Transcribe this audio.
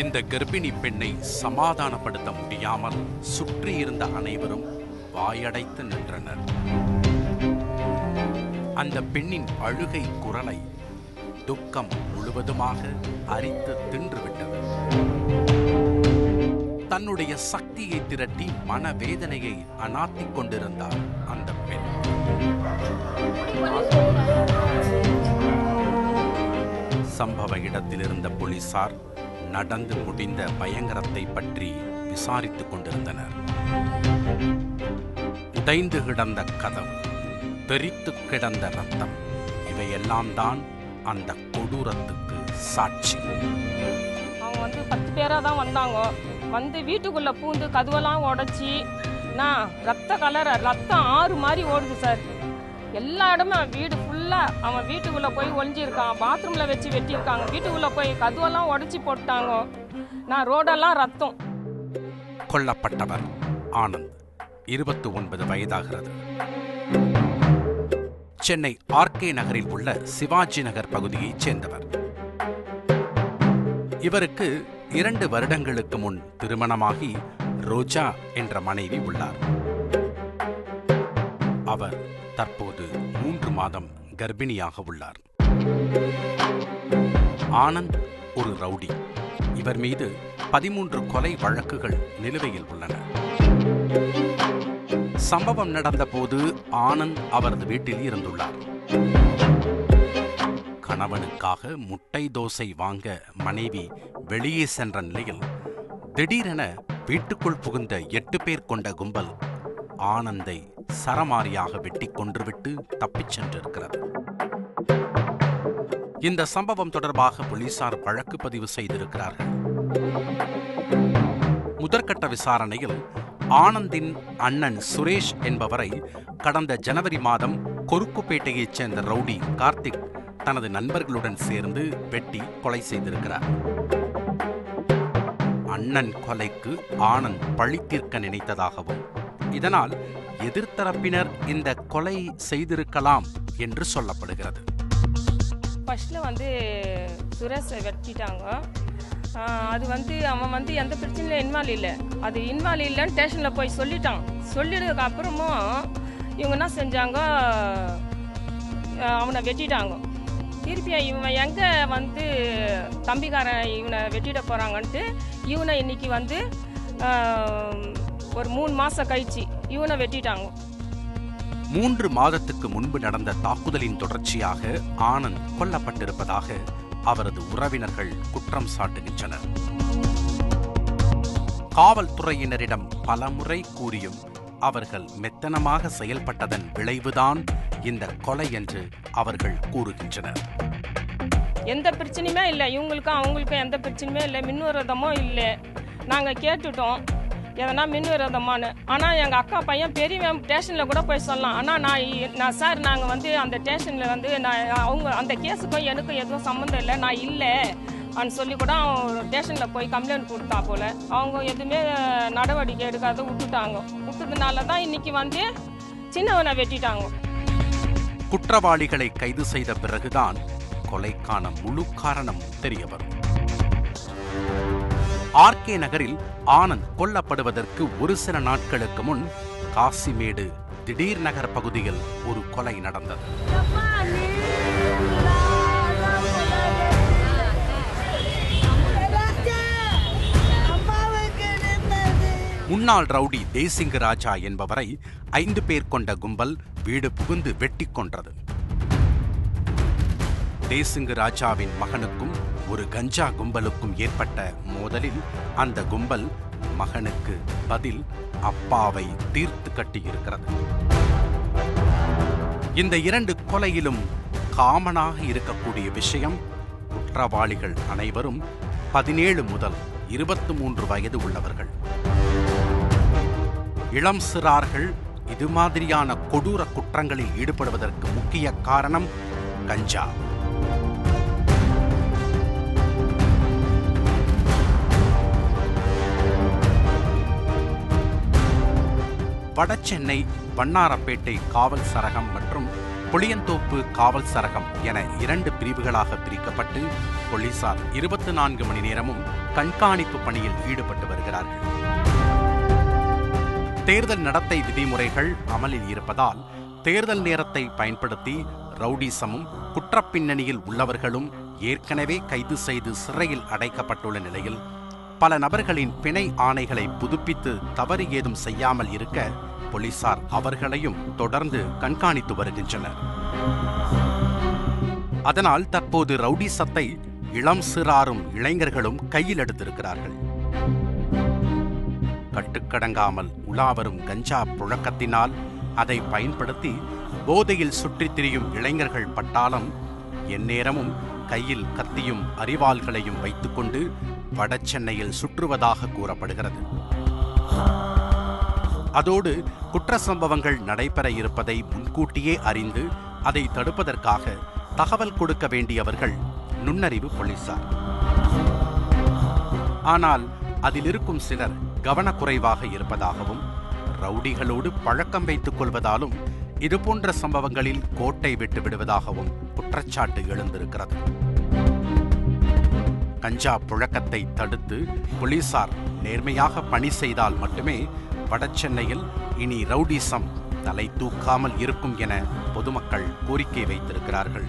இந்த கர்ப்பிணி பெண்ணை சமாதானப்படுத்த முடியாமல் சுற்றியிருந்த அனைவரும் வாயடைத்து நின்றனர். அந்த பெண்ணின் அழுகை குரலை துக்கம் முழுவதுமாக அரித்து தின்றுவிட்டது. தன்னுடைய சக்தியை திரட்டி மனவேதனையை அனாத்திக் கொண்டிருந்தார் அந்த பெண். சம்பவ இடத்தில் இருந்த போலீசார் நடந்து முடிந்த பயங்கரத்தை பற்றி விசாரித்துக் கொண்டிருந்தனர். உடைந்து கிடந்த கதவு, பெரித்து கிடந்த ரத்தம், இவையெல்லாம் தான் அந்த கொடூரத்துக்கு சாட்சி. அவங்க 10 பேரா தான் வந்தாங்க. வீட்டுக்குள்ள பூந்து கதவெல்லாம் உடைச்சி ரத்த கலர் ரத்தம் ஆறு மாதிரி ஓடுது சார். எல்லா இடமும் வீடு ஃபுல்லா அவன் வீட்டுக்குள்ள போய் ஒளிஞ்சிருக்கான். பாத்ரூம்ல வச்சு வெட்டியிருக்காங்க. வீட்டுக்குள்ள போய் கதவெல்லாம் உடைச்சி போட்டாங்க. ரோடெல்லாம் ரத்தம். கொல்லப்பட்டவர் ஆனந்த், 29 வயதாகிறது. சென்னை ஆர்கே நகரில் உள்ள சிவாஜி நகர் பகுதியைச் சேர்ந்தவர். இவருக்கு 2 வருடங்களுக்கு முன் திருமணமாகி ரோஜா என்ற மனைவி உள்ளார். அவர் தற்போது 3 மாதம் கர்ப்பிணியாக உள்ளார். ஆனந்த் ஒரு ரவுடி. இவர் மீது 13 கொலை வழக்குகள் நிலுவையில் உள்ளன. சம்பவம் நடந்தபோது ஆனந்த் அவரது வீட்டில் இருந்துள்ளார். கணவனுக்காக முட்டை தோசை வாங்க மனைவி வெளியே சென்ற நிலையில் திடீரென வீட்டுக்குள் புகுந்த 8 பேர் கொண்ட கும்பல் ஆனந்தை சரமாரியாக வெட்டி கொன்றுவிட்டு தப்பிச் சென்றிருக்கிறது. இந்த சம்பவம் தொடர்பாக போலீசார் வழக்கு பதிவு செய்திருக்கிறார்கள். முதற்கட்ட விசாரணையில் ஆனந்தின் அண்ணன் சுரேஷ் என்பவரை கடந்த ஜனவரி மாதம் கொருக்குப்பேட்டையைச் சேர்ந்த ரவுடி கார்த்திக் தனது நண்பர்களுடன் சேர்ந்து வெட்டி கொலை செய்திருக்கிறார். அண்ணன் கொலைக்கு ஆனந்த் பழி தீர்க்க நினைத்ததாகவும் இதனால் எதிர்த்தரப்பினர் இந்த கொலை செய்திருக்கலாம் என்று சொல்லப்படுகிறது. ஃபர்ஸ்ட்ல சுரேஷை வெட்டிட்டாங்க. அது அவன் எந்த பிரச்சனையும் இன்வால்வ் இல்லை. அது இன்வால்வ் இல்லைன்னு ஸ்டேஷனில் போய் சொல்லிட்டான். சொல்லிடுறதுக்கு அப்புறமும் இவங்க என்ன செஞ்சாங்க, அவனை வெட்டிட்டாங்க. திருப்பி இவன் எங்கே தம்பிக்காரன் இவனை வெட்டிட போகிறாங்கன்ட்டு இவனை இன்னைக்கு ஒரு 3 மாதம் கழிச்சு இவனை வெட்டிட்டாங்க. 3 மாதத்துக்கு முன்பு நடந்த தாக்குதலின் தொடர்ச்சியாக ஆனந்த் கொல்லப்பட்டிருப்பதாக அவரது உறவினர்கள் குற்றம் சாட்டுகின்றனர். காவல்துறையினரிடம் பலமுறை கூறியும் அவர்கள் மெத்தனமாக செயல்பட்டதன் விளைவுதான் இந்த கொலை என்று அவர்கள் கூறுகின்றனர். எந்த பிரச்சனையுமே இல்லை, இவங்களுக்கும் அவங்களுக்கும் எந்த பிரச்சனையுமே இல்லை, மின்விரோதமும் இல்லை. நாங்கள் கேட்டுட்டோம் எதனா மின்விரோதமானு. ஆனால் எங்கள் அக்கா பையன் பெரியவன் ஸ்டேஷனில் கூட போய் சொல்லலாம். ஆனால் நான் சார் நாங்கள் அந்த ஸ்டேஷனில் அவங்க அந்த கேஸுக்கும் எனக்கும் எதுவும் சம்மந்தம் இல்லை, நான் இல்லை அப்படின்னு சொல்லி கூட அவன் ஸ்டேஷனில் போய் கம்ப்ளைண்ட் கொடுத்தா போல. அவங்க எதுவுமே நடவடிக்கை எடுக்காத விட்டுட்டாங்க. விட்டதுனால தான் இன்னைக்கு சின்னவனை வெட்டிட்டாங்க. குற்றவாளிகளை கைது செய்த பிறகுதான் கொலைக்கான முழு காரணம் தெரிய வரும். ஆர்கே நகரில் ஆனந்த் கொல்லப்படுவதற்கு ஒரு சில நாட்களுக்கு முன் காசிமேடு திடீர் நகர் பகுதியில் ஒரு கொலை நடந்தது. முன்னாள் ரவுடி தேசிங்கு ராஜா என்பவரை 5 பேர் கொண்ட கும்பல் வீடு புகுந்து வெட்டி கொன்றது. தேசிங்கு ராஜாவின் மகனுக்கும் ஒரு கஞ்சா கும்பலுக்கும் ஏற்பட்ட மோதலில் அந்த கும்பல் மகனுக்கு பதில் அப்பாவை தீர்த்து கட்டியிருக்கிறது. இந்த 2 கொலையிலும் காமனாக இருக்கக்கூடிய விஷயம், குற்றவாளிகள் அனைவரும் 17 முதல் 23 வயது உள்ளவர்கள். இளம் சிறார்கள் இது மாதிரியான கொடூர குற்றங்களில் ஈடுபடுவதற்கு முக்கிய காரணம் கஞ்சா. வடசென்னை வண்ணாரப்பேட்டை காவல் சரகம் மற்றும் புளியந்தோப்பு காவல் சரகம் என 2 பிரிவுகளாக பிரிக்கப்பட்டு போலீசார் 24 மணி நேரமும் கண்காணிப்பு பணியில் ஈடுபட்டு வருகிறார்கள். தேர்தல் நடத்தை விதிமுறைகள் அமலில் இருப்பதால் தேர்தல் நேரத்தை பயன்படுத்தி ரவுடிசமும் குற்றப்பின்னணியில் உள்ளவர்களும் ஏற்கனவே கைது செய்து சிறையில் அடைக்கப்பட்டுள்ள நிலையில் பல நபர்களின் பிணை ஆணைகளை புதுப்பித்து தவறு ஏதும் செய்யாமல் இருக்க போலீசார் அவர்களையும் தொடர்ந்து கண்காணித்து வருகின்றனர். அதனால் தற்போது ரவுடிசத்தை இளம் சிறாரும் இளைஞர்களும் கையில் எடுத்திருக்கிறார்கள். கட்டுக்கடங்காமல் உலாவரும் கஞ்சா புழக்கத்தினால் அதை பயன்படுத்தி போதையில் சுற்றித் திரியும் இளைஞர்கள் பட்டாளம் எந்நேரமும் கையில் கத்தியும் அரிவாள்களையும் வைத்துக்கொண்டு வடசென்னையில் சுற்றுவதாக கூறப்படுகிறது. அதோடு குற்ற சம்பவங்கள் நடைபெற இருப்பதை முன்கூட்டியே அறிந்து அதை தடுப்பதற்காக தகவல் கொடுக்க வேண்டியவர்கள் நுண்ணறிவு போலீசார். ஆனால் அதில் இருக்கும் சிலர் கவனக்குறைவாக இருப்பதாகவும் ரவுடிகளோடு பழக்கம் வைத்துக் கொள்வதாலும் இதுபோன்ற சம்பவங்களில் கோட்டை விட்டு விடுவதாகவும் குற்றச்சாட்டு எழுந்திருக்கிறது. கஞ்சா புழக்கத்தை தடுத்து போலீசார் நேர்மையாக பணி செய்தால் மட்டுமே வடசென்னையில் இனி ரவுடிசம் தலை தூக்காமல் இருக்கும் என பொதுமக்கள் கோரிக்கை வைத்திருக்கிறார்கள்.